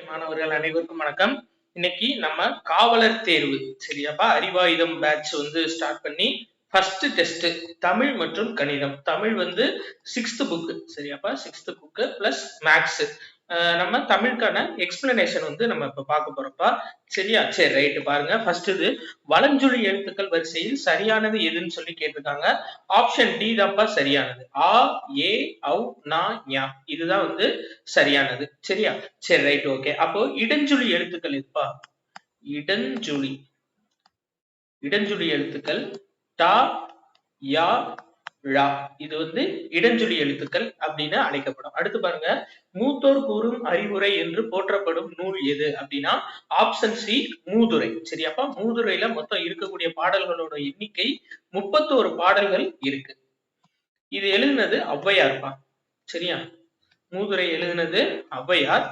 மாணவர்கள் அனைவருக்கும் வணக்கம். இன்னைக்கு நம்ம காவலர் தேர்வு சரியாப்பா அறிவாயுதம் பேட்ச் ஸ்டார்ட் பண்ணி ஃபர்ஸ்ட் டெஸ்ட் தமிழ் மற்றும் கணிதம். தமிழ் 6th புக் சரியாப்பா 6th புக் பிளஸ் மேக்ஸ். நம்ம தமிழுக்கான எக்ஸ்பிளனேஷன் நம்ம இப்ப பார்க்க போறோம்ப்பா. சரியா? சரி ரைட் பாருங்க. ஃபர்ஸ்ட் இது வலஞ்சுழி எழுத்துக்கள் வரிசையில் சரியானது எதுன்னு சொல்லி கேட்டிருக்காங்க. ஆப்ஷன் டி தான்ப்பா சரியானது. ஆ ஏ ஔ நா ஞா இதுதான் சரியானது. சரியா? சரி ரைட் ஓகே. அப்போ இடஞ்சுழி எழுத்துக்கள் இதுப்பா. இடஞ்சுழி இடஞ்சுழி எழுத்துக்கள் டா யா ழா இது இடஞ்சுழி எழுத்துக்கள் அப்படின்னு அழைக்கப்படும். அடுத்து பாருங்க, மூத்தோர் கூறும் அறிவுரை என்று போற்றப்படும் நூல் எது அப்படின்னா ஆப்ஷன் சி மூதுரை. சரியாப்பா? மூதுரையில மொத்தம் இருக்கக்கூடிய பாடல்களோட எண்ணிக்கை 31 பாடல்கள் இருக்கு. இது எழுதினது ஔவையார்ப்பா. சரியா? மூதுரை எழுதினது ஔவையார்.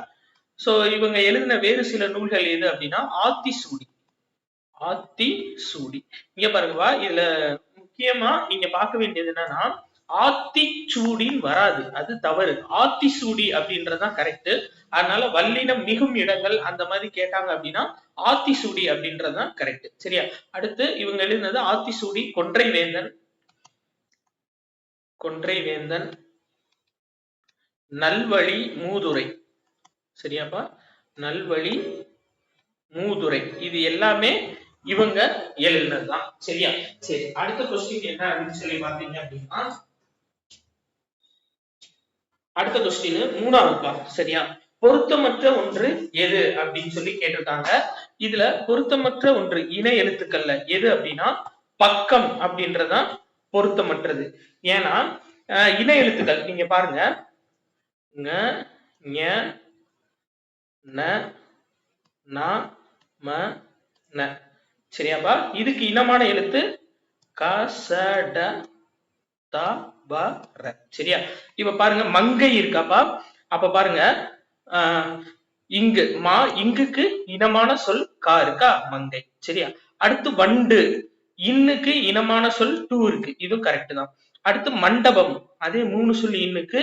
சோ இவங்க எழுதின வேறு சில நூல்கள் எது அப்படின்னா ஆத்திசூடி. ஆத்திசூடி இங்க பாருங்கப்பா. இதுல முக்கியமா நீங்க பார்க்க வேண்டியது என்னன்னா ஆத்திச்சூடின்னு வராது, அது தவறு. ஆத்திசூடி அப்படின்றதுதான் கரெக்ட். அதனால வல்லினம் மிகும் இடங்கள் அந்த மாதிரி கேட்டாங்க அப்படின்னா ஆத்திசூடி அப்படின்றதுதான் கரெக்ட். சரியா? அடுத்து இவங்க எழுதினது ஆத்திசூடி கொன்றை வேந்தன். கொன்றை வேந்தன் நல்வழி மூதுரை. சரியாப்பா? நல்வழி மூதுரை இது எல்லாமே இவங்க எழுதினதுதான். சரியா? சரி அடுத்த கொஸ்டின் என்ன அப்படின்னு சொல்லி பாத்தீங்க அப்படின்னா அடுத்த கொஸ்டின் 3ஆவதுப்பா. சரியா? பொருத்தமற்ற ஒன்று எது அப்படின்னு சொல்லி கேட்டிருக்காங்க. இதுல பொருத்தமற்ற ஒன்று இணை எழுத்துக்கள்ல எது அப்படின்னா பக்கம் அப்படின்றதான் பொருத்தமற்றது. ஏன்னா இணை எழுத்துக்கள் நீங்க பாருங்க, ங ஞ ந ந ம ந. சரியாப்பா? இதுக்கு இனமான எழுத்து க ச ட த ப ர. சரியா? இப்ப பாருங்க மங்கை இருக்காப்பா. அப்ப பாருங்க இங்கு மா இங்குக்கு இனமான சொல் கா இருக்கா, மங்கை. சரியா? அடுத்து வண்டு இன்னுக்கு இனமான சொல் டூ இருக்கு, இதுவும் கரெக்ட் தான். அடுத்து மண்டபம் அதே 3 சொல்லி இன்னுக்கு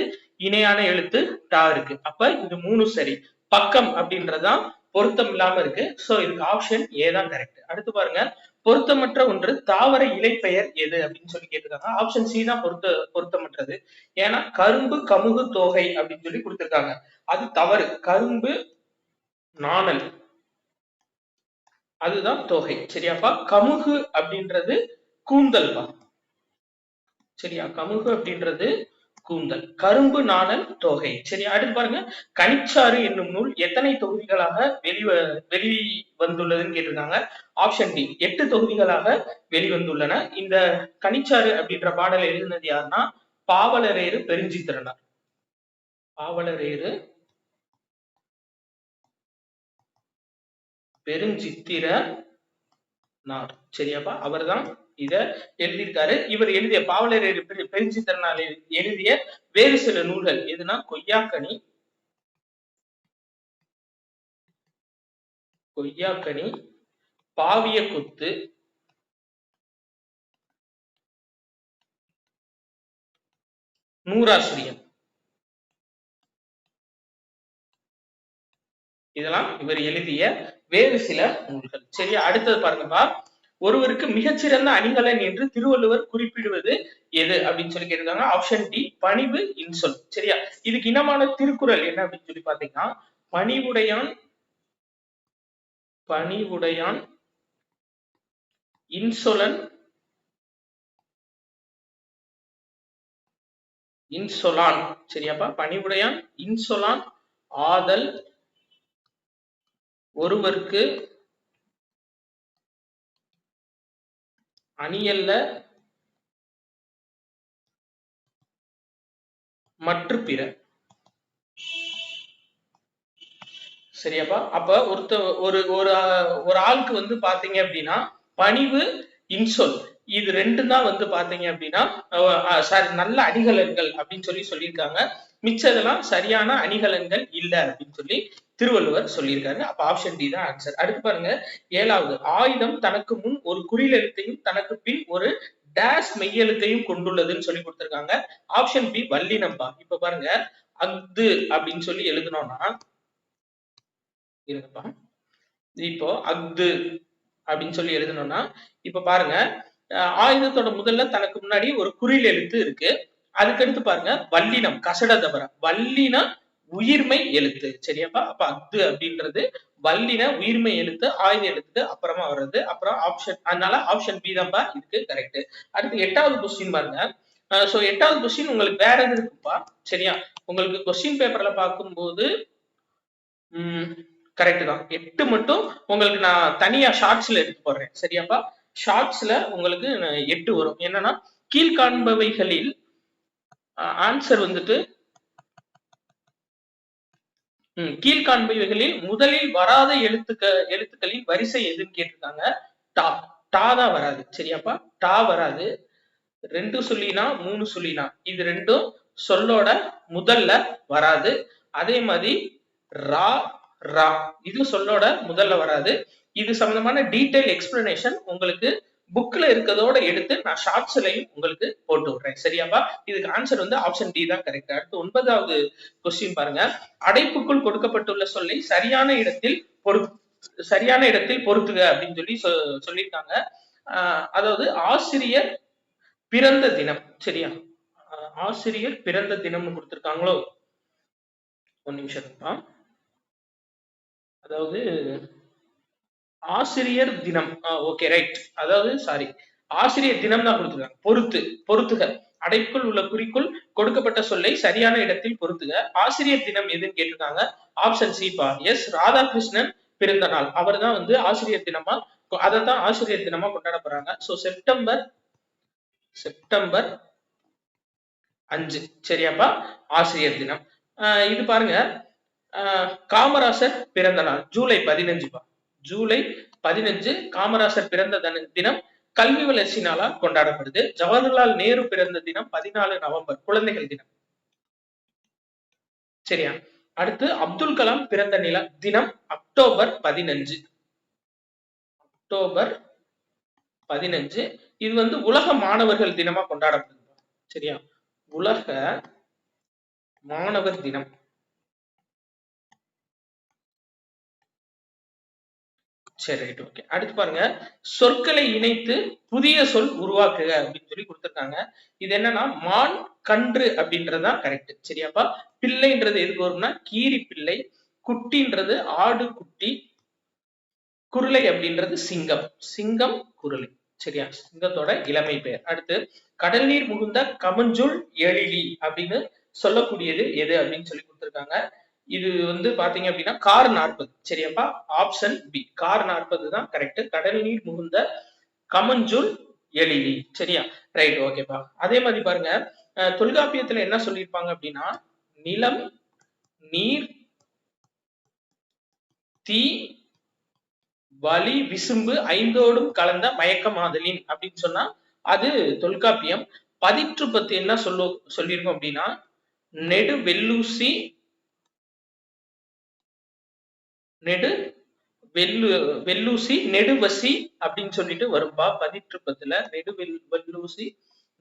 இணையான எழுத்து டா இருக்கு. அப்ப இது 3 சரி. பக்கம் அப்படின்றதான் பொருத்தம் இல்லாம இருக்கு. சோ இதுக்கு ஆப்ஷன் ஏ தான் கரெக்ட். அடுத்து பாருங்க, பொருத்தமற்ற ஒன்று தாவர இலைப்பெயர் எது அப்படின்னு சொல்லி கேட்டிருக்காங்க. ஆப்ஷன் சி தான் பொருத்தமற்றது. ஏன்னா கரும்பு கமுகு தோகை அப்படின்னு சொல்லி கொடுத்திருக்காங்க, அது தவறு. கரும்பு நாணல் அதுதான் தோகை. சரியாப்பா? கமுகு அப்படின்றது கூந்தல் பா. சரியா? கமுகு அப்படின்றது கூந்தல், கரும்பு நாணல் தோகை. சரி அடுத்து பாருங்க, கனிச்சாறு என்னும் நூல் எத்தனை தொகுதிகளாக வெளிவந்துள்ளதுன்னு கேட்டிருக்காங்க. ஆப்ஷன் டி 8 தொகுதிகளாக வெளிவந்துள்ளன. இந்த கனிச்சாறு அப்படின்ற பாடலை எழுதினது யாருன்னா பாவலரேறு பெருஞ்சித்திரனார். பாவலரேறு பெருஞ்சித்திரனார். சரியாப்பா? அவர்தான் இத எழுதியிருக்காரு. இவர் எழுதிய பாவலரேறு பெருஞ்சித்திரனார் எழுதிய வேறு சில நூல்கள் எதுனா கொய்யாக்கனி, கொய்யாக்கனி, பாவிய குத்து, நூறாசிரியம். இதெல்லாம் இவர் எழுதிய வேறு சில நூல்கள். சரியா? அடுத்தது பாருங்கப்பா, ஒருவருக்கு மிகச்சிறந்த அணிகலன் என்று திருவள்ளுவர் குறிப்பிடுவது எது அப்படின்னு சொல்லி கேட்டிருக்காங்க. ஆப்ஷன் டி பணிவு இன்சொல். சரியா? இதுக்கு இனமான திருக்குறள் என்ன அப்படின்னு சொல்லி பாத்தீங்கன்னா பணிவுடையான் பணிவுடையான் இன்சொலன் இன்சொலான். சரியாப்பா? பணிவுடையான் இன்சொலான் ஆதல் ஒருவர்க்கு அணியல்ல மற்ற பிற. சரியாப்பா? அப்ப ஒரு ஆளுக்கு பாத்தீங்க அப்படின்னா பணிவு இன்சொல் இது ரெண்டும் தான் பாத்தீங்க அப்படின்னா நல்ல அணிகலன்கள் அப்படின்னு சொல்லியிருக்காங்க. மிச்சதெல்லாம் சரியான அணிகலன்கள் இல்ல அப்படின்னு சொல்லி திருவள்ளுவர் சொல்லியிருக்காரு. அப்ப ஆப்ஷன் டி தான் ஆன்சர். அடுத்து பாருங்க, 7வது, ஆயுதம் தனக்கு முன் ஒரு குறில் எழுத்தையும் தனக்கு பின் ஒரு டேஷ் மெய்யெழுத்தையும் கொண்டுள்ளதுன்னு சொல்லி கொடுத்திருக்காங்க. ஆப்ஷன் பி வல்லினம்பா. இப்ப பாருங்க, அஃது அப்படின்னு சொல்லி எழுதணும்னா இருங்கப்பா. இப்போ அஃது அப்படின்னு சொல்லி எழுதணும்னா, இப்ப பாருங்க, ஆயுதத்தோட முதல்ல தனக்கு முன்னாடி ஒரு குறில் எழுத்து இருக்கு. அதுக்கடுத்து பாருங்க வல்லினம் கசட தபர வல்லின உயிர்மை எழுத்து. சரியாப்பா? அப்ப அஃது அப்படின்றது வல்லின உயிர்மை எழுத்து, ஆயுத எழுத்துக்கு அப்புறமா வர்றது. அப்புறம் ஆப்ஷன், அதனால ஆப்ஷன் பி தான்ப்பா இதுக்கு கரெக்ட். அடுத்து 8வது கொஸ்டின் பாருங்க. சோ 8வது கொஸ்டின் உங்களுக்கு வேற எது இருக்குப்பா? சரியா? உங்களுக்கு கொஸ்டின் பேப்பர்ல பார்க்கும்போது கரெக்ட் தான். 8 மட்டும் உங்களுக்கு நான் தனியா ஷார்ட்ஸ்ல எடுத்து போடுறேன். சரியாப்பா? ஷார்ட்ஸ்ல உங்களுக்கு 8 வரும். என்னன்னா, கீழ்காண்பவைகளில் ஆன்சர் வந்துட்டு கீழ்காண்பவைகளில் முதலில் வராத எழுத்துக்களின் வரிசை எதுன்னு கேட்டிருக்காங்க. டா. டா தான் வராது. சரியாப்பா? டா வராது. 2 சொல்லினா 3 சொல்லினா இது ரெண்டும் சொல்லோட முதல்ல வராது. அதே மாதிரி ரா, ரா இது சொல்லோட முதல்ல வராது. இது சம்பந்தமான டீடைல் எக்ஸ்பிளனேஷன் உங்களுக்கு புக்ல இருக்கிறதோட எடுத்து நான் ஷார்ட்ஸ்லயும் உங்களுக்கு போட்டு விடுறேன். சரியாப்பா? இதுக்கு ஆன்சர் வந்து ஆப்ஷன் டி தான் கரெக்ட். அடுத்து 9வது கொஸ்டின் பாருங்க. அடைப்புக்குள் கொடுக்கப்பட்டுள்ள சொல்லை சரியான இடத்தில் பொருத்துக அப்படின்னு சொல்லி சொல்லியிருக்காங்க. அதாவது ஆசிரியர் பிறந்த தினம். சரியா? ஆசிரியர் பிறந்த தினம்னு கொடுத்திருக்காங்களோ? ஒரு நிமிஷம் இருப்பா. அதாவது ஆசிரியர் தினம். Okay right. அதாவது சாரி, ஆசிரியர் தினம் தான் கொடுத்துருக்காங்க. பொருத்துக அடைப்புக்குள் உள்ள குறிக்குள் கொடுக்கப்பட்ட சொல்லை சரியான இடத்தில் பொருத்துக. ஆசிரியர் தினம் எதுன்னு கேட்டிருக்காங்க. ஆப்ஷன் சி பா. எஸ் ராதாகிருஷ்ணன் பிறந்த நாள். அவர் தான் வந்து ஆசிரியர் தினமா, அதை தான் ஆசிரியர் தினமா கொண்டாட போறாங்க. So September 5. சரியாப்பா? ஆசிரியர் தினம். இது பாருங்க, காமராசர் பிறந்த நாள் ஜூலை 15. ஜூலை 15 காமராசர் பிறந்த தினம் கல்வி வளர்ச்சி நாளா கொண்டாடப்படுது. ஜவஹர்லால் நேரு பிறந்த தினம் 14 நவம்பர் குழந்தைகள் தினம். சரியா? அடுத்து அப்துல் கலாம் பிறந்த தினம் அக்டோபர் 15. அக்டோபர் 15 இது வந்து உலக மாணவர்கள் தினமா கொண்டாடப்படுது. சரியா? உலக மாணவர் தினம். சரி ரைட் ஓகே. அடுத்து பாருங்க, சொற்களை இணைத்து புதிய சொல் உருவாக்குக அப்படின்னு சொல்லி கொடுத்திருக்காங்க. இது என்னன்னா மான் கன்று அப்படின்றதுதான் கரெக்ட். சரியாப்பா? பிள்ளைன்றது எதுக்கு வரும்னா கீரி பிள்ளை, குட்டின்றது ஆடு குட்டி, குருளை அப்படின்றது சிங்கம். சிங்கம் குருளை. சரியா? சிங்கத்தோட இளமை பெயர். அடுத்து கடல் நீர் முகுந்த கமஞ்சுள் எழிலி அப்படின்னு சொல்லக்கூடியது எது அப்படின்னு சொல்லி கொடுத்திருக்காங்க. இது வந்து பாத்தீங்க அப்படின்னா கார் 40. சரியாப்பா? ஆப்ஷன் பி கார் 40 தான் கரெக்ட். கடல் நீர் முகுந்த கமஞ்சுள் எழிலி. சரியா? ரைட் ஓகேப்பா. அதே மாதிரி பாருங்க, தொல்காப்பியத்துல என்ன சொல்லியிருப்பாங்க அப்படின்னா நிலம், நீர், தீ, வலி, விசும்பு ஐந்தோடும் கலந்த மயக்கமாதலின் அப்படின்னு சொன்னா அது தொல்காப்பியம். பதிற்று பத்தி என்ன சொல்லியிருக்கோம் அப்படின்னா நெடு வெள்ளூசி, வெள்ளூசி நெடுவசி அப்படின்னு சொல்லிட்டு வரும்பா. பதிற்று பத்துல வெள்ளூசி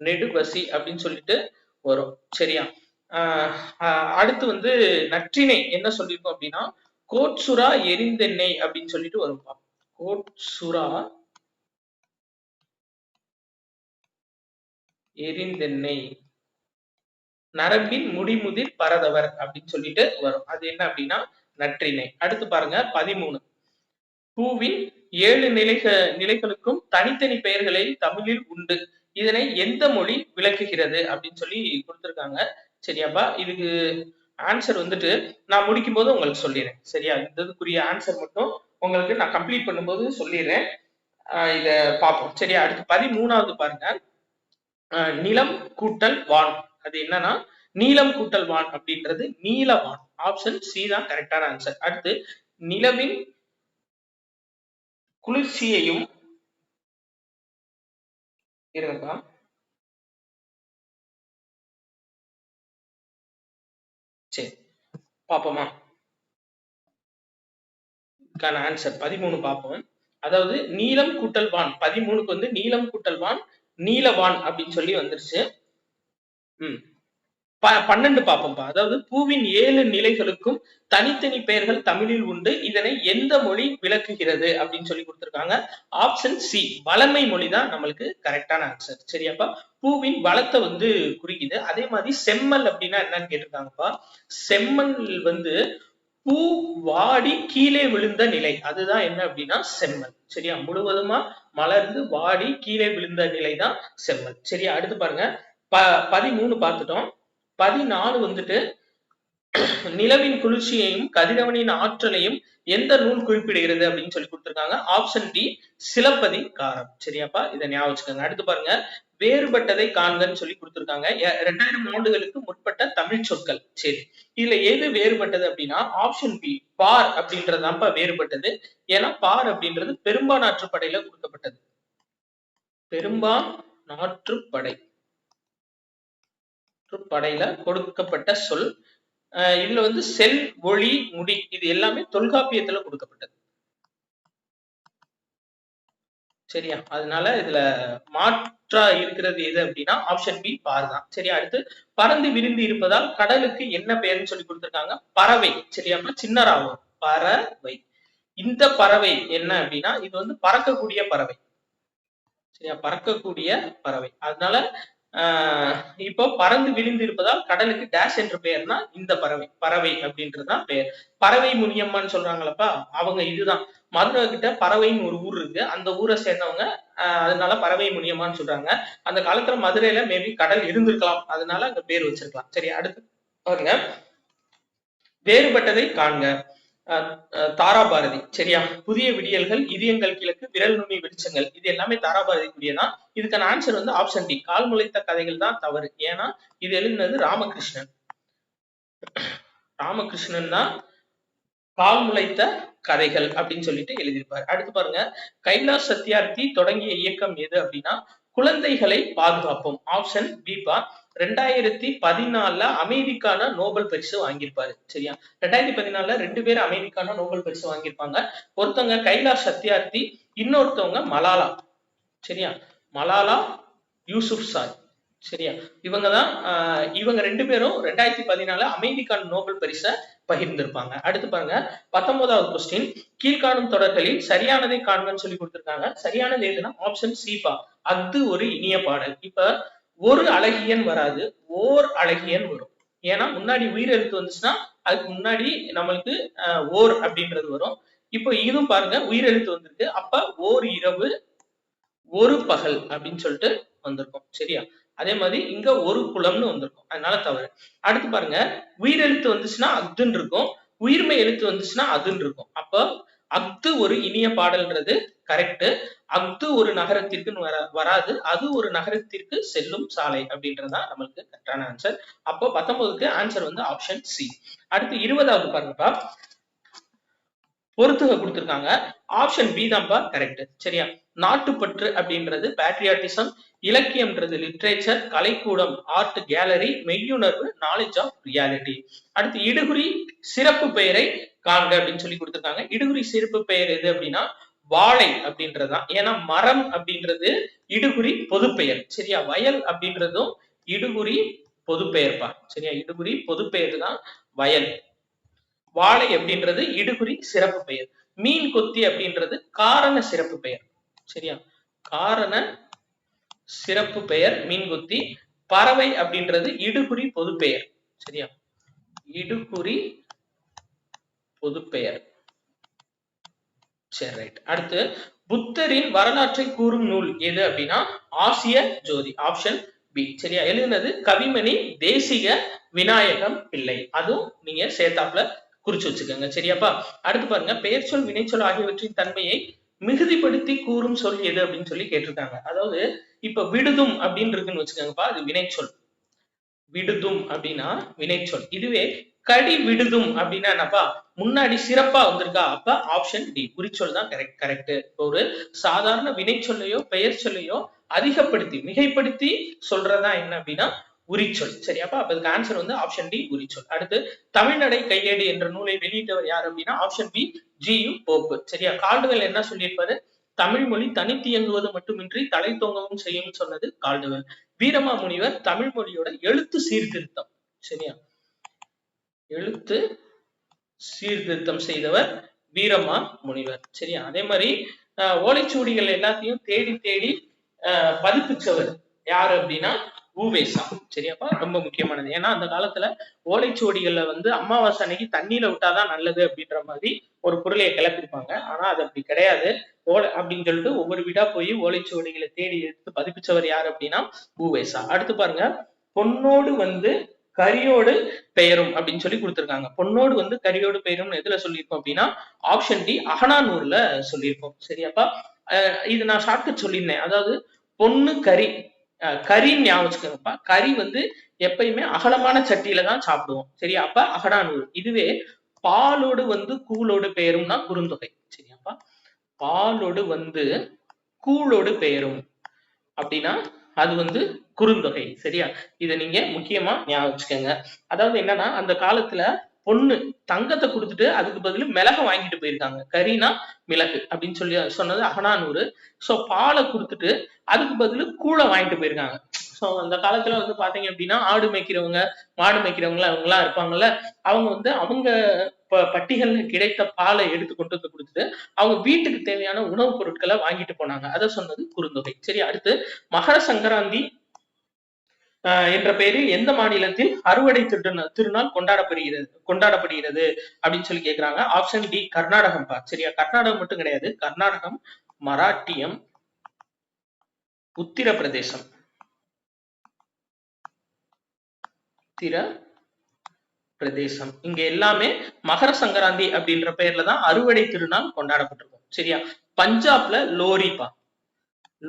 நெடுவசி அப்படின்னு சொல்லிட்டு வரும். சரியா? அடுத்து வந்து நற்றினை என்ன சொல்லியிருக்கோம் அப்படின்னா கோட்சுரா எரிந்தெண்ணெய் அப்படின்னு சொல்லிட்டு வரும்பா. கோட்சுரா எரிந்தெண்ணெய் நரம்பின் முடிமுதிர் பரதவர் அப்படின்னு சொல்லிட்டு வரும். அது என்ன அப்படின்னா நற்றினை. அடுத்து பாருங்க 13. பூவின் 7 நிலைகளுக்கும் தனித்தனி பெயர்களை தமிழில் உண்டு. இதனை எந்த மொழி விளக்குகிறது அப்படின்னு சொல்லி கொடுத்திருக்காங்க. சரியாப்பா? இதுக்கு ஆன்சர் வந்துட்டு நான் முடிக்கும் போது உங்களுக்கு சொல்லிடுறேன். சரியா? இதுக்குரிய ஆன்சர் மட்டும் உங்களுக்கு நான் கம்ப்ளீட் பண்ணும்போது சொல்லிடுறேன். இத பார்ப்போம். சரியா? அடுத்து 13வது பாருங்க, நிலம் கூட்டல் வான். அது என்னன்னா நீலம் கூட்டல் வான் அப்படின்றது நீலவான். ஆப்ஷன் சி தான் கரெக்டான ஆன்சர். அடுத்து நிலவின் குளிர்ச்சியையும் இருங்கப்பா. சரி பாப்போமா? ஆன்சர் 13 பார்ப்போம். அதாவது நீலம் கூட்டல் வான் 13க்கு வந்து நீலம் கூட்டல் வான் நீலவான் அப்படின்னு சொல்லி வந்துருச்சு. 12 பார்ப்போம்ப்பா. அதாவது பூவின் 7 நிலைகளுக்கும் தனித்தனி பெயர்கள் தமிழில் உண்டு. இதனை எந்த மொழி விளக்குகிறது அப்படின்னு சொல்லி கொடுத்திருக்காங்க. ஆப்ஷன் சி வளமை மொழி தான் நம்மளுக்கு கரெக்டான ஆன்சர். சரியாப்பா? பூவின் வளத்தை வந்து குறிக்குது. அதே மாதிரி செம்மல் அப்படின்னா என்னன்னு கேட்டிருக்காங்கப்பா. செம்மல் வந்து பூ வாடி கீழே விழுந்த நிலை, அதுதான் என்ன அப்படின்னா செம்மல். சரியா? முழுவதுமா மலர்ந்து வாடி கீழே விழுந்த நிலை தான் செம்மல். சரியா? அடுத்து பாருங்க 13 பார்த்துட்டோம். 14 வந்துட்டு நிலவின் குளிர்ச்சியையும் கதிரவனின் ஆற்றலையும் எந்த நூல் குறிப்பிடுகிறது அப்படின்னு சொல்லி கொடுத்திருக்காங்க. ஆப்ஷன் டி சிலப்பதிகாரம். சரியாப்பா? இதை ஞாபகம் வச்சுக்கோங்க. அடுத்து பாருங்க வேறுபட்டதை காண்கன்னு சொல்லி கொடுத்திருக்காங்க. 2000 ஆண்டுகளுக்கு முற்பட்ட தமிழ் சொற்கள். சரி, இதுல எது வேறுபட்டது அப்படின்னா ஆப்ஷன் பி பார் அப்படின்றதுதான்ப்பா வேறுபட்டது. ஏன்னா பார் அப்படின்றது பெரும்பானாற்றுப்படையில கொடுக்கப்பட்டது. பெரும்பானாற்றுப்படை படையில கொடுக்கப்பட்ட சொல். இதுல வந்து செல், ஒளி, முடி இது எல்லாமே தொல்காப்பியத்துல கொடுக்கப்பட்டது. சரியா? அதனால இதுல மாற்றா இருக்கிறது எது அப்படின்னா ஆப்ஷன் பி பார் தான். சரியா? அடுத்து பறந்து விரிந்து இருப்பதால் கடலுக்கு என்ன பெயர்னு சொல்லி கொடுத்திருக்காங்க. பறவை. சரியா? சின்னராகும் பறவை. இந்த பறவை என்ன அப்படின்னா இது வந்து பறக்கக்கூடிய பறவை. சரியா? பறக்கக்கூடிய பறவை. அதனால இப்போ பறந்து விரிந்து இருப்பதால் கடலுக்கு டேஷ் என்ற பெயர்னா இந்த பறவை. பறவை அப்படின்றதுதான் பெயர். பறவை முனியம்மான்னு சொல்றாங்களப்பா, அவங்க இதுதான். மதுரை கிட்ட பறவைன்னு ஒரு ஊர் இருக்கு. அந்த ஊரை சேர்ந்தவங்க அதனால பறவை முனியம்மான்னு சொல்றாங்க. அந்த காலத்துல மதுரையில மேபி கடல் இருந்திருக்கலாம், அதனால அங்க பேர் வச்சிருக்கலாம். சரி, அடுத்து பாருங்க வேறுபட்டதை காண்க. தாராபாரதி. சரியா? புதிய விடியல்கள், இதயங்கள் கிழக்கு, விரல் நுனி வெளிச்சங்கள் இது எல்லாமே தாராபாரதிக்குரியதான். இதுக்கான ஆன்சர் வந்து ஆப்ஷன் டி கால் முளைத்த கதைகள் தான் தவறு. ஏன்னா இது எழுதினது ராமகிருஷ்ணன். ராமகிருஷ்ணன் தான் கால் முளைத்த கதைகள் அப்படின்னு சொல்லிட்டு எழுதியிருப்பாரு. அடுத்து பாருங்க கைலாஷ் சத்யார்த்தி தொடங்கிய இயக்கம் எது அப்படின்னா குழந்தைகளை பாதுகாப்போம். ஆப்ஷன் பி பா. 2014 அமைதிக்கான நோபல் பரிசு வாங்கியிருப்பாரு. சரியா? 2014 2 பேர் அமைதிக்கான நோபல் பரிசு வாங்கியிருப்பாங்க. ஒருத்தவங்க கைலாஷ் சத்யார்த்தி, இன்னொருத்தவங்க மலாலா. சரியா? மலாலா யூசுப்சாய். சரியா? இவங்கதான் இவங்க 2 பேரும் 2014 அமைதிக்கான நோபல் பரிசை பகிர்ந்திருப்பாங்க. அடுத்து பாருங்க 19வது கொஸ்டின் கீழ்காணும் தொடர்களில் சரியானதை காண்கன்னு சொல்லி கொடுத்திருக்காங்க. சரியானது எதுனா ஆப்ஷன் சீபா அஃது ஒரு இனிய பாடல். இப்ப ஒரு அழகியன் வராது, ஓர் அழகியன் வரும். ஏன்னா முன்னாடி உயிரெழுத்து வந்துச்சுன்னா அதுக்கு முன்னாடி நம்மளுக்கு ஓர் அப்படின்றது வரும். இப்போ இதுவும் பாருங்க உயிரெழுத்து வந்திருக்கு. அப்ப ஓர் இரவு ஒரு பகல் அப்படின்னு சொல்லிட்டு வந்திருக்கும். சரியா? அதே மாதிரி இங்க ஒரு குளம்னு வந்திருக்கும். அதனால தவறு. அடுத்து பாருங்க உயிரெழுத்து வந்துச்சுன்னா அஃதுன்னு இருக்கும், உயிர்மை எழுத்து வந்துச்சுன்னா அதுன்னு இருக்கும். அப்ப அஃது ஒரு இனிய பாடல்ன்றது கரெக்ட். அஃது ஒரு நகரத்திற்கு வராது, அது ஒரு நகரத்திற்கு செல்லும் சாலை அப்படின்றதுதான் நம்மளுக்கு கரெக்டான ஆன்சர். அப்போ 19க்கு ஆன்சர் வந்து ஆப்ஷன் சி. அடுத்து 20வது பாருங்கப்பா பொறுத்துக கொடுத்திருக்காங்க. ஆப்ஷன் பி தான்ப்பா கரெக்ட். சரியா? நாட்டுப்பற்று அப்படின்றது பேட்ரியாட்டிசம், இலக்கியம்ன்றது லிட்ரேச்சர், கலைக்கூடம் ஆர்ட் கேலரி, மெய்யுணர்வு நாலேஜ் ஆஃப் ரியாலிட்டி. அடுத்து இடுகுறி சிறப்பு பெயரை காண்க அப்படின்னு சொல்லி கொடுத்திருக்காங்க. இடுகுறி சிறப்பு பெயர் எது அப்படின்னா வாழை அப்படின்றதுதான். ஏன்னா மரம் அப்படின்றது இடுகுறி பொது பெயர். சரியா? வயல் அப்படின்றதும் இடுகுறி பொது பெயர்ப்பா. சரியா? இடுகுறி பொது பெயர் தான் வயல். வாழை அப்படின்றது இடுகுறி சிறப்பு பெயர். மீன் கொத்தி அப்படின்றது காரண சிறப்பு பெயர். சரியா? காரண சிறப்பு பெயர் மீன்கொத்தி. பறவை அப்படின்றது இடுகுறி பொது பெயர். சரியா? இடுகுறி பொது பெயர். சரி, ரைட். அடுத்து புத்தரின் வரலாற்றை கூறும் நூல் எது அப்படின்னா ஆசிய ஜோதி. Option B. சரியா? எழுதினது கவிமணி தேசிக விநாயகம் பிள்ளை. அதுவும் நீங்க சேர்த்தாப்புல குறிச்சு வச்சுக்கோங்க. சரியாப்பா? அடுத்து பாருங்க பெயர் சொல் வினைச்சொல் ஆகியவற்றின் தன்மையை மிகுதிப்படுத்தி கூறும் சொல் எது அப்படின்னு சொல்லி கேட்டிருக்காங்க. அதாவது இப்ப விடுதும் அப்படின்னு இருக்குன்னு வச்சுக்கோங்கப்பா, அது வினைச்சொல். விடுதும் அப்படின்னா வினைச்சொல். இதுவே கடி விடுதும் அப்படின்னா என்னப்பா முன்னாடி சிறப்பா வந்திருக்கா, அப்ப ஆப்ஷன் டி குறிச்சொல் தான் கரெக்ட். ஒரு சாதாரண வினைச்சொல்லையோ பெயர் சொல்லையோ அதிகப்படுத்தி மிகைப்படுத்தி சொல்றதா என்ன அப்படின்னா உரிச்சொல். சரியாப்பா? அப்ப அதுக்கு ஆன்சர் வந்து ஆப்ஷன் டி உரிச்சொல். அடுத்து தமிழ்நடை கையேடு என்ற நூலை வெளியிட்டவர் யார் அப்படின்னா ஆப்ஷன் பி ஜி.யு. போப். சரியா? கால்டுவெல் என்ன சொல்லியிருப்பாரு? தமிழ் மொழி தனித்து இயங்குவது மட்டுமின்றி தலை தொங்கவும் செய்யும் சொன்னது கால்டுவெல். வீரமாமுனிவர் தமிழ் மொழியோட எழுத்து சீர்திருத்தம். சரியா? எழுத்து சீர்திருத்தம் செய்தவர் வீரமா முனிவர். சரியா? அதே மாதிரி ஓலைச்சுவடிகள் எல்லாத்தையும் தேடி தேடி பதிப்பிச்சவர் யாரு அப்படின்னா ஊவேசா. சரியாப்பா? ரொம்ப முக்கியமானது. ஏன்னா அந்த காலத்துல ஓலைச்சுவடிகள்ல வந்து அமாவாசை அன்னைக்கு தண்ணியில விட்டாதான் நல்லது அப்படின்ற மாதிரி ஒரு பொருளையை கிளப்பிருப்பாங்க. ஆனா அது அப்படி கிடையாது. அப்படின்னு சொல்லிட்டு ஒவ்வொரு வீடா போய் ஓலைச்சுவடிகளை தேடி எடுத்து பதிப்பிச்சவர் யாரு அப்படின்னா ஊவேசா. அடுத்து பாருங்க, பொன்னோடு வந்து கரியோடு பெயரும் அப்படின்னு சொல்லி கொடுத்திருக்காங்க. பொன்னோடு வந்து கரியோடு பெயரும் எதுல சொல்லியிருக்கோம் அப்படின்னா ஆப்ஷன் டி அகனானூர்ல சொல்லியிருக்கோம். சரியாப்பா? இது நான் ஷார்ட்கட் சொல்லியிருந்தேன். அதாவது பொண்ணு கறி, கறின்னு ஞாபகம் வச்சுக்கோங்கப்பா. கறி வந்து எப்பயுமே அகலமான சட்டியில தான் சாப்பிடுவோம். சரியா? அப்ப அகடானூர். இதுவே பாலோடு வந்து கூழோடு பெயரும்னா குறுந்தொகை. சரியாப்பா? பாலோடு வந்து கூழோடு பெயரும் அப்படின்னா அது வந்து குறுந்தொகை. சரியா? இதை நீங்க முக்கியமா ஞாபகம் வச்சுக்கோங்க. அதாவது என்னன்னா அந்த காலத்துல பொண்ணு தங்கத்தை கொடுத்துட்டு அதுக்கு பதில் மிளகை வாங்கிட்டு போயிருக்காங்க. கறினா மிளகு அப்படின்னு சொல்லி சொன்னது அகனானூறு. சோ பாலை கொடுத்துட்டு அதுக்கு பதில் கூழை வாங்கிட்டு போயிருக்காங்க. சோ அந்த காலத்துல வந்து பாத்தீங்க அப்படின்னா ஆடு மேய்க்கிறவங்க, மாடு மேய்க்கிறவங்க அவங்க எல்லாம் இருப்பாங்கல்ல, அவங்க வந்து அவங்க பட்டிகள்ல கிடைத்த பாலை எடுத்து கொண்டு வந்து கொடுத்துட்டு அவங்க வீட்டுக்கு தேவையான உணவுப் பொருட்களை வாங்கிட்டு போனாங்க. அதை சொன்னது குறுந்தொகை. சரி, அடுத்து மகர சங்கராந்தி என்ற பெயரில் எந்த மாநிலத்தில் அறுவடை திருநாள் கொண்டாடப்படுகிறது அப்படின்னு சொல்லி கேக்குறாங்க. ஆப்ஷன் டி கர்நாடகம் பா. சரியா? கர்நாடகம் மட்டும் கிடையாது, கர்நாடகம், மராட்டியம், உத்தரப்பிரதேசம். பிரதேசம் இங்க எல்லாமே மகர சங்கராந்தி அப்படின்ற பெயர்ல தான் அறுவடை திருநாள் கொண்டாடப்பட்டிருக்கும். சரியா? பஞ்சாப்ல லோரிப்பா,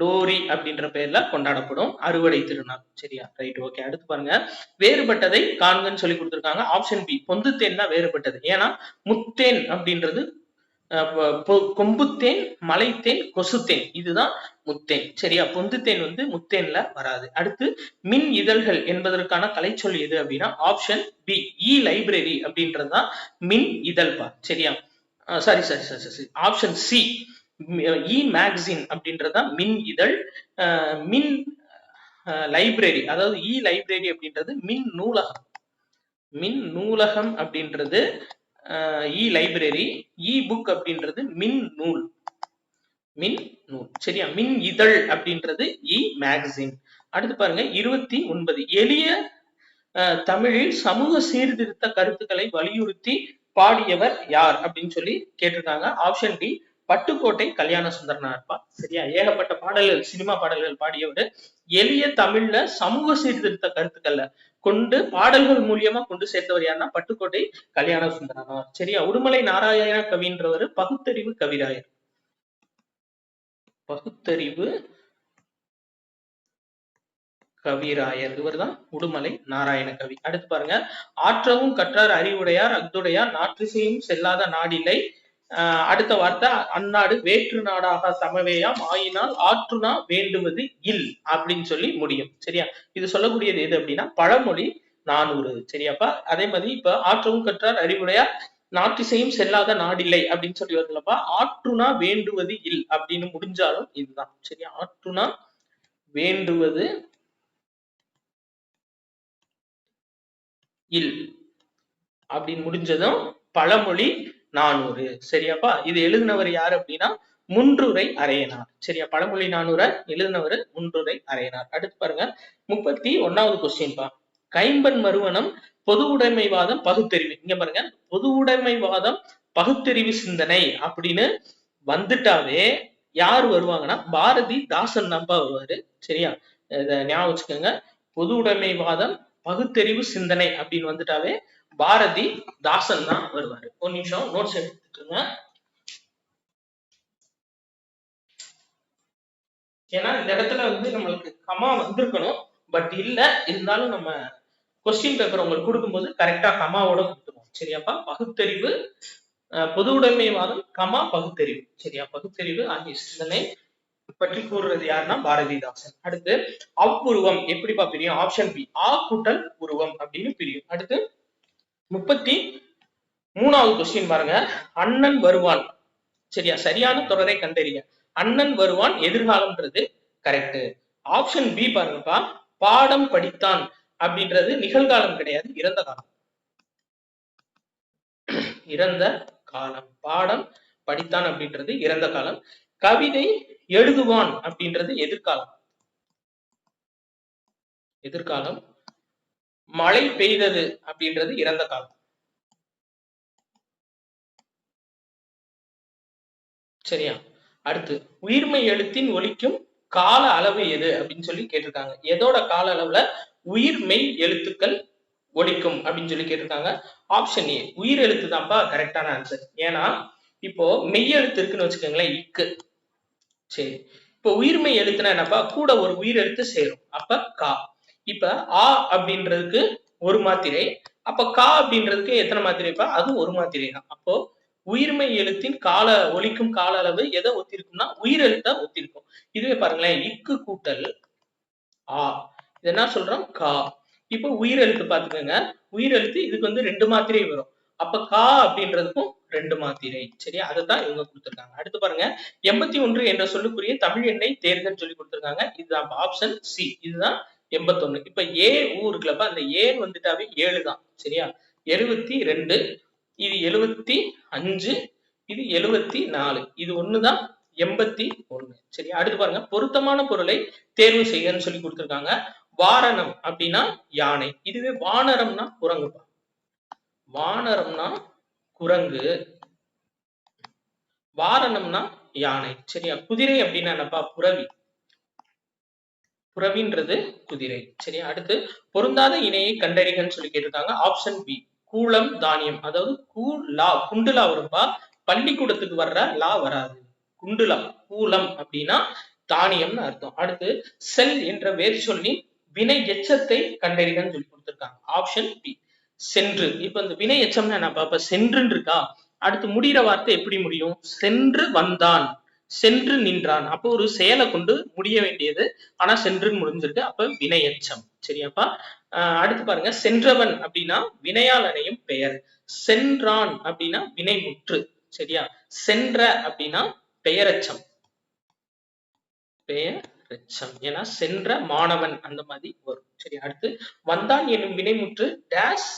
லோரி அப்படின்ற பெயர்ல கொண்டாடப்படும் அறுவடை திருநாள். சரியா? Right, okay. அடுத்து பாருங்க, வேறுபட்டதை காண்கன்னு சொல்லி கொடுத்திருக்காங்க. ஆப்ஷன் பி பொந்துத்தேன் தான் வேறுபட்டது. ஏன்னா முத்தேன் அப்படின்றது கொம்புத்தேன், மலைத்தேன், கொசுத்தேன், இதுதான் முத்தேன். சரியா? பொந்துத்தேன் வந்து முத்தேன்ல வராது. அடுத்து மின் இதழ்கள் என்பதற்கான கலைச்சொல் எது அப்படின்னா ஆப்ஷன் பி இ லைப்ரரி அப்படின்றதுதான் மின் இதழ்பா. சரியா? Sorry sorry sorry sorry option C E magazine அப்படின்றதுதான் மின் இதழ். மின் லைப்ரரி, அதாவது இ லைப்ரரி அப்படின்றது மின் நூலகம். மின் நூலகம் அப்படின்றது இ லைப்ரரி, இ புக் அப்படின்றது மின் நூல். மின் நூல். சரியா? மின் இதழ் அப்படின்றது இ மேகசின். அடுத்து பாருங்க 29, எளிய தமிழில் சமூக சீர்திருத்த கருத்துக்களை வலியுறுத்தி பாடியவர் யார் அப்படின்னு சொல்லி கேட்டிருக்காங்க. ஆப்ஷன் டி பட்டுக்கோட்டை கல்யாண சுந்தரனார்ப்பா. சரியா? ஏகப்பட்ட பாடல்கள், சினிமா பாடல்கள் பாடியவர். எளிய தமிழ்ல சமூக சீர்திருத்த கருத்துக்களை கொண்டு பாடல்கள் மூலியமா கொண்டு சேர்த்தவர் யாருன்னா பட்டுக்கோட்டை கல்யாண சுந்தரனார். சரியா? உடுமலை நாராயண கவின்றவர் பகுத்தறிவு கவிராயர். பகுத்தறிவு கவிராயர், இவர் தான் உடுமலை நாராயண கவி. அடுத்து பாருங்க, ஆற்றவும் கற்றார் அறிவுடையார் அக்துடையார் நாற்றிசையும் செல்லாத நாடில்லை. அடுத்த வார்த்தை அந்நாடு வேற்று நாடாக சமவேயாம் ஆயினால் ஆற்றுனா வேண்டுவது இல் அப்படின்னு சொல்லி முடியும். சரியா? இது சொல்லக்கூடியது எது அப்படின்னா பழமொழி 400. சரியாப்பா? அதே மாதிரி இப்ப ஆற்றவும் கற்றார் அறிவுடையார் நாற்றிசையும் செல்லாத நாடில்லை அப்படின்னு சொல்லி வருதுலப்பா, ஆற்றுனா வேண்டுவது இல் அப்படின்னு முடிஞ்சாலும் இதுதான். சரியா? ஆற்றுனா வேண்டுவது இல் அப்படின்னு முடிஞ்சதும் பழமொழி 400. சரியாப்பா? இது எழுதினவர் யாரு அப்படின்னா முன்றுரை அரையனார். சரியா? பழமொழி 400 எழுதினவர் முன்றுரை அரையனார். அடுத்து பாருங்க 31வது கொஸ்டின் பா. கைம்பன் மறுவனம் பொது உடைமைவாதம் பகுத்தறிவு. இங்க பாருங்க, பொது உடைமைவாதம் பகுத்தறிவு சிந்தனை அப்படின்னு வந்துட்டாவே யாரு வருவாங்கன்னா பாரதி தாசன் தான்ப்பா வருவாரு. சரியா? இத ஞாபகம் வச்சுக்கோங்க. பொது உடைமைவாதம் பகுத்தறிவு சிந்தனை அப்படின்னு வந்துட்டாவே பாரதி தாசன் தான் வருவாரு. ஒரு நிமிஷம் நோட்ஸ் எடுத்துக்கோங்க. ஏன்னா இந்த இடத்துல வந்து நம்மளுக்கு கமா வந்திருக்கணும், பட் இல்ல. இருந்தாலும் நம்ம கொஸ்டின் பேப்பர் உங்களுக்கு கொடுக்கும்போது கரெக்டா கமாவோட கொடுத்துருவோம். சரியாப்பா? பகுத்தறிவு பொது உடைமைவாதம் கமா பகுத்தறிவு. சரியா? பகுத்தறிவு ஆகிய சிந்தனை பற்றி கூறுறது யாருன்னா பாரதிதாசன். அடுத்து அவ்வுருவம் எப்படிப்பா பிரியும்? ஆப்ஷன் பி ஆ கூட்டல் உருவம் அப்படின்னு பிரியும். அடுத்து 33வது கொஸ்டின் பாருங்க, அண்ணன் வருவான். சரியா? சரியான தொடரை கண்டறிய. அண்ணன் வருவான் எதிர்காலம்ன்றது கரெக்ட். ஆப்ஷன் பி பாருங்கப்பா, பாடம் படித்தான் அப்படின்றது நிகழ்காலம் கிடையாது, இறந்த காலம். இறந்த காலம். பாடம் படித்தான் அப்படின்றது இறந்த காலம். கவிதை எழுதுவான் அப்படின்றது எதிர்காலம். எதிர்காலம். மழை பெய்தது அப்படின்றது இறந்த காலம். சரியா? அடுத்து உயிர்மை எழுத்தின் ஒலிக்கும் கால அளவு எது அப்படின்னு சொல்லி கேட்டிருக்காங்க. எதோட கால அளவுல உயிர்மெய் எழுத்துக்கள் ஒலிக்கும் அப்படின்னு சொல்லி கேட்டிருக்காங்க. ஆப்ஷன் ஏ உயிர் எழுத்து தான்ப்பா கரெக்டான ஆன்சர். ஏன்னா இப்போ மெய் எழுத்து இருக்குன்னு வச்சுக்கோங்களேன், இக்கு. சரி, இப்போ உயிர்மெய் எழுத்துனா என்னப்பா, கூட ஒரு உயிர் எழுத்து சேரும், அப்ப கா. இப்ப ஆ அப்படின்றதுக்கு ஒரு மாத்திரை, அப்ப கா அப்படின்றதுக்கு எத்தனை மாத்திரைப்பா, அது ஒரு மாத்திரை தான். அப்போ உயிர்மை எழுத்தின் கால ஒலிக்கும் கால அளவு எதை ஒத்திருக்கும்னா உயிர் எழுத்தா ஒத்திருக்கும். இதுவே பாருங்களேன், இக்கு கூட்டல் ஆ, இது என்ன சொல்றோம், கா. இப்போ உயிர் எழுத்து பாத்துக்கோங்க, உயிர் எழுத்து இதுக்கு வந்து 2 மாத்திரை வரும், அப்ப கா அப்படின்றதுக்கும் 2 மாத்திரை. சரியா? அதுதான் இவங்க கொடுத்திருக்காங்க. அடுத்து பாருங்க, 81 என்ற சொல்லுக்குரிய தமிழ் எண்ணை தேர்தல் சொல்லி கொடுத்திருக்காங்க. இதுதான் ஆப்ஷன் சி, இதுதான் 81. இப்ப ஏ ஊ இருக்குல்லப்ப, அந்த ஏ வந்துட்டாவே 7 தான். சரியா? 72, இது 75, இது 74, இது ஒண்ணுதான் 81. சரி, அடுத்து பாருங்க, பொருத்தமான பொருளை தேர்வு செய்யன்னு சொல்லி கொடுத்திருக்காங்க. வாரணம் அப்படின்னா யானை, இதுவே வானரம்னா குரங்கு. வானரம்னா குரங்கு, வாரணம்னா யானை. சரியா? குதிரை அப்படின்னா என்னப்பா, புரவி. புரவின்றது குதிரை. சரியா? அடுத்து பொருந்தாத இணையை கண்டறிகன்னு சொல்லி கேட்டிருக்காங்க. ஆப்ஷன் பி கூலம் தானியம். அதாவது கூலா, குண்டுலா வரும்பா, பள்ளிக்கூடத்துக்கு வர்ற லா வராது. குண்டுலா, கூலம் அப்படின்னா தானியம்னு அர்த்தம். அடுத்து செல் என்ற வேர் சொல்லி வினை எச்சத்தை கண்டறிகன்னு சொல்லி கொடுத்திருக்காங்க. ஆப்ஷன் பி சென்று. இப்ப இந்த வினை எச்சம்னா என்னப்பா, இப்ப சென்றுன்னு இருக்கா, அடுத்து முடிகிற வார்த்தை எப்படி முடியும், சென்று வந்தான், சென்று நின்றான். அப்போ ஒரு செயலை கொண்டு முடிய வேண்டியது, ஆனா சென்று முடிஞ்சிருக்கு, அப்ப வினை எச்சம். சரியாப்பா? அடுத்து பாருங்க, சென்றவன் அப்படின்னா வினையால் அணையும் பெயர், சென்றான் அப்படின்னா வினை முற்று. சரியா? சென்ற அப்படின்னா பெயரச்சம், பெயரச்சம். ஏன்னா சென்ற மாணவன் அந்த மாதிரி வரும். சரி, அடுத்து வந்தான் என்னும் வினைமுற்று டேஷ்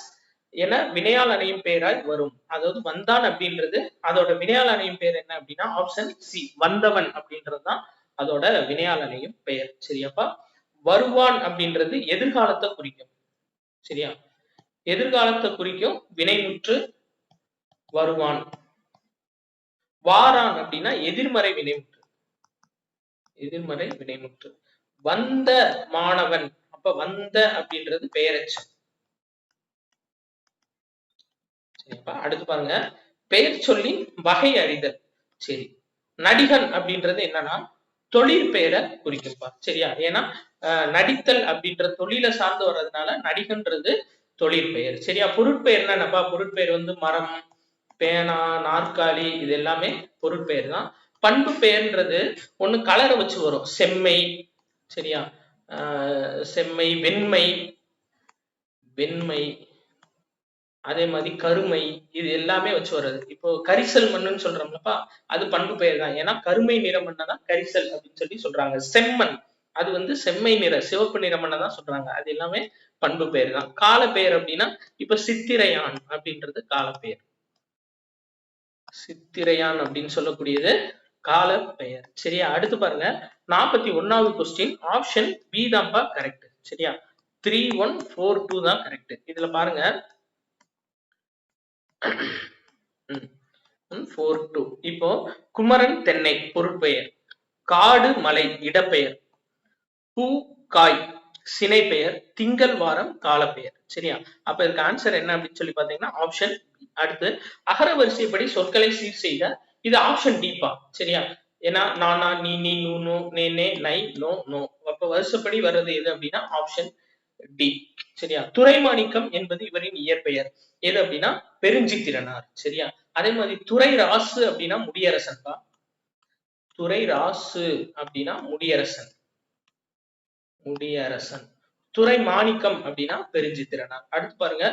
என வினையால் அணையும் பெயரால் வரும். அதாவது வந்தான் அப்படின்றது அதோட வினையால் அணையும் பெயர் என்ன அப்படின்னா ஆப்ஷன் சி வந்தவன் அப்படின்றதுதான் அதோட வினையால் அணையும் பெயர். சரியாப்பா? வருவான் அப்படின்றது எதிர்காலத்தை குறிக்கும். சரியா? எதிர்காலத்தை குறிக்கும் வினைமுற்று வருவான். வாரான் அப்படின்னா எதிர்மறை வினைமுற்று, எதிர்மறை வினைமுற்று. வந்த மாணவன், அப்ப வந்த அப்படின்றது பெயரச்சம். சரிப்பா? அடுத்து பாருங்க, பெயர் சொல்லி வகை அறிதல். சரி, நடிகன் அப்படின்றது என்னன்னா தொழிற்பெயரை குறிக்கும்பா. சரியா? ஏன்னா நடித்தல் அப்படின்ற தொழிலை சார்ந்து வர்றதுனால நடிகன்றது தொழிற்பெயர். சரியா? பொருட்பெயர்னா என்னப்பா, பொருட்பெயர் வந்து மரம், பேனா, நாற்காலி, இது எல்லாமே பொருட்பெயர் தான். பண்பு பெயர்ன்றது ஒண்ணு கலரை வச்சு வரும், செம்மை. சரியா? செம்மை, வெண்மை, வெண்மை, அதே மாதிரி கருமை, இது எல்லாமே வச்சு வர்றது. இப்போ கரிசல் மண்ணுன்னு சொல்றோம்லப்பா, அது பண்பு பெயர் தான். ஏன்னா கருமை நிற மண்ணை தான் கரிசல் அப்படின்னு சொல்லி சொல்றாங்க. செம்மண், அது வந்து செம்மை நிற சிவப்பு நிற மண்ணை தான் சொல்றாங்க. அது எல்லாமே பண்பு பெயர் தான். கால பெயர் அப்படின்னா இப்ப சித்திரையான் அப்படின்றது கால பெயர். சித்திரையான் அப்படின்னு சொல்லக்கூடியது கால பெயர். சரியா? அடுத்து பாருங்க, 41வது கொஸ்டின், ஆப்ஷன் பி தான்ப்பா கரெக்ட். சரியா? 3142 தான் கரெக்ட். இதுல பாருங்க 42. இப்போ குமரன் தென்னை பொருட்பெயர், காடு மலை இடப்பெயர், பூ காய் சினை பெயர், திங்கள் வாரம் காலப்பெயர். சரியா? அப்ப இதுக்கு ஆன்சர் என்ன அப்படின்னு சொல்லி பாத்தீங்கன்னா ஆப்ஷன் பி. அடுத்து அகர வரிசைப்படி சொற்களை சீர் செய்க, இது ஆப்ஷன் டிப்பா. சரியா? ஏன்னா நானா, நீ, நீ, நூ, நூ, நே, நே, நை, நோ, நோ. அப்ப வருஷப்படி வர்றது எது அப்படின்னா ஆப்ஷன் டி. சரியா? துரைமாணிக்கம் என்பது இவரின் இயற்பெயர், எது அப்படின்னா பெருஞ்சித்திரனார். சரியா? அதே மாதிரி துரை ராசு அப்படின்னா முடியரசன் தான். துரை ராசு அப்படின்னா முடியரசன், முடியரசன். துரை மாணிக்கம் அப்படின்னா பெருஞ்சித்திரனார். அடுத்து பாருங்க,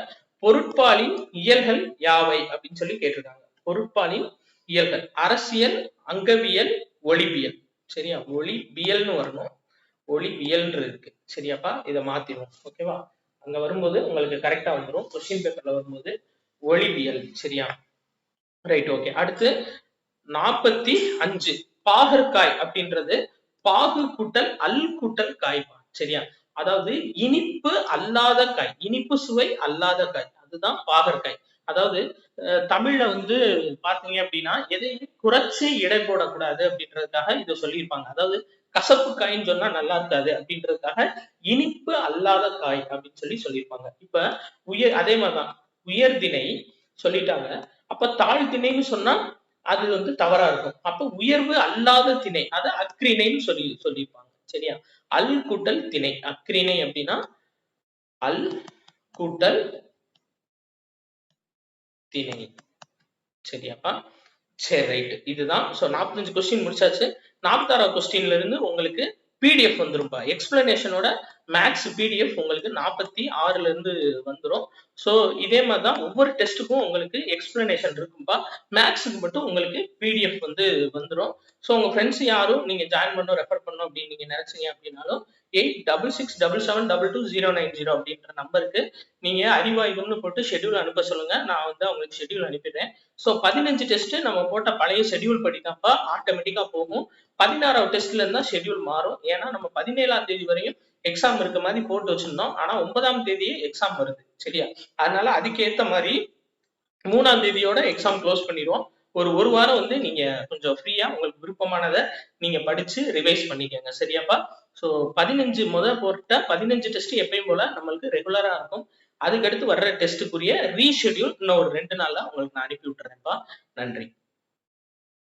பொருட்பாலின் இயல்கள் யாவை அப்படின்னு சொல்லி கேட்டிருக்காங்க. பொருட்பாலின் இயல்கள் அரசியல், அங்கவியல், ஒளிவியல். சரியா? ஒளிவியல்னு வரணும், ஒளிவியல் இருக்கு. சரியாப்பா? இதை மாத்திடுவோம். ஓகேவா? அங்க வரும்போது உங்களுக்கு கரெக்டா வந்துடும். கொஸ்டின் பேப்பர்ல வரும்போது ஒளிவியல். சரியா? Right, okay. அடுத்து 45 பாகற்காய் அப்படின்றது பாகு கூட்டல் அல் கூட்டல் காய்ப்பா. சரியா? அதாவது இனிப்பு அல்லாத காய், இனிப்பு சுவை அல்லாத காய், அதுதான் பாகற்காய். அதாவது தமிழ்ல வந்து பாத்தீங்க அப்படின்னா எதையுமே குறைச்சு எடை போடக்கூடாது அப்படின்றதுக்காக இதை சொல்லியிருப்பாங்க. அதாவது கசப்பு காயின்னு சொன்னா நல்லா இருக்காது அப்படின்றதுக்காக இனிப்பு அல்லாத காய் அப்படின்னு சொல்லியிருப்பாங்க. இப்ப அதே மாதிரிதான் உயர்திணை சொல்லிட்டாங்க. அப்ப தாழ்திணைன்னு சொன்னா அது வந்து தவறா இருக்கும். அப்ப உயர்வு அல்லாத திணை அதை அக்ரிணைன்னு சொல்லியிருப்பாங்க. சரியா? அல் கூட்டல் திணை. அக்ரிணை அப்படின்னா அல் கூட்டல் திணை. சரியாப்பா? சரி, ரைட். இதுதான். சோ 45 கொஸ்டின் முடிச்சாச்சு. 46வது கொஸ்டின்ல இருந்து உங்களுக்கு பிடிஎஃப் வந்துரும்பா. எக்ஸ்பிளனேஷனோட மேக்ஸ் பிடிஎஃப் உங்களுக்கு 46ல இருந்து வந்துரும். சோ இதே மாதிரி தான் ஒவ்வொரு டெஸ்ட்டுக்கும் உங்களுக்கு எக்ஸ்பிளனேஷன் இருக்கும்பா. மேக்ஸுக்கு மட்டும் உங்களுக்கு பிடிஎஃப் வந்து வந்துரும். சோ உங்க ஃப்ரெண்ட்ஸ் யாரும் நீங்க ஜாயின் பண்ணணும், ரெஃபர் பண்ணணும் அப்படின்னு நீங்க நினைச்சீங்க அப்படின்னாலும் 8667722090 அப்படின்ற நம்பருக்கு நீங்க அறிவாய்வுன்னு போட்டு ஷெட்யூல் அனுப்ப சொல்லுங்க. நான் வந்து அவங்களுக்கு ஷெட்யூல் அனுப்பிடுறேன். சோ 15 டெஸ்ட் நம்ம போட்ட பழைய ஷெட்யூல் படி தான்ப்பா ஆட்டோமேட்டிக்கா போகும். 16வது டெஸ்ட்ல இருந்தா ஷெட்யூல் மாறும். ஏன்னா நம்ம 17ஆம் தேதி வரையும் எக்ஸாம் இருக்க மாதிரி போட்டு வச்சிருந்தோம். ஆனா 9ஆம் தேதியே எக்ஸாம் வருது. சரியா? அதனால அதுக்கேத்த மாதிரி 3ஆம் தேதியோட எக்ஸாம் க்ளோஸ் பண்ணிடுவோம். ஒரு வாரம் வந்து நீங்க கொஞ்சம் ஃப்ரீயா உங்களுக்கு விருப்பமானதை நீங்க படிச்சு ரிவைஸ் பண்ணிக்கங்க. சரியாப்பா? சோ 15 டெஸ்ட் எப்பயும் போல நம்மளுக்கு ரெகுலரா இருக்கும். அதுக்கடுத்து வர்ற டெஸ்ட்டுக்குரிய ரீஷெட்யூல் இன்னும் ஒரு 2 நாள்ல உங்களுக்கு நான் அனுப்பி விட்டுறேன்ப்பா. நன்றி.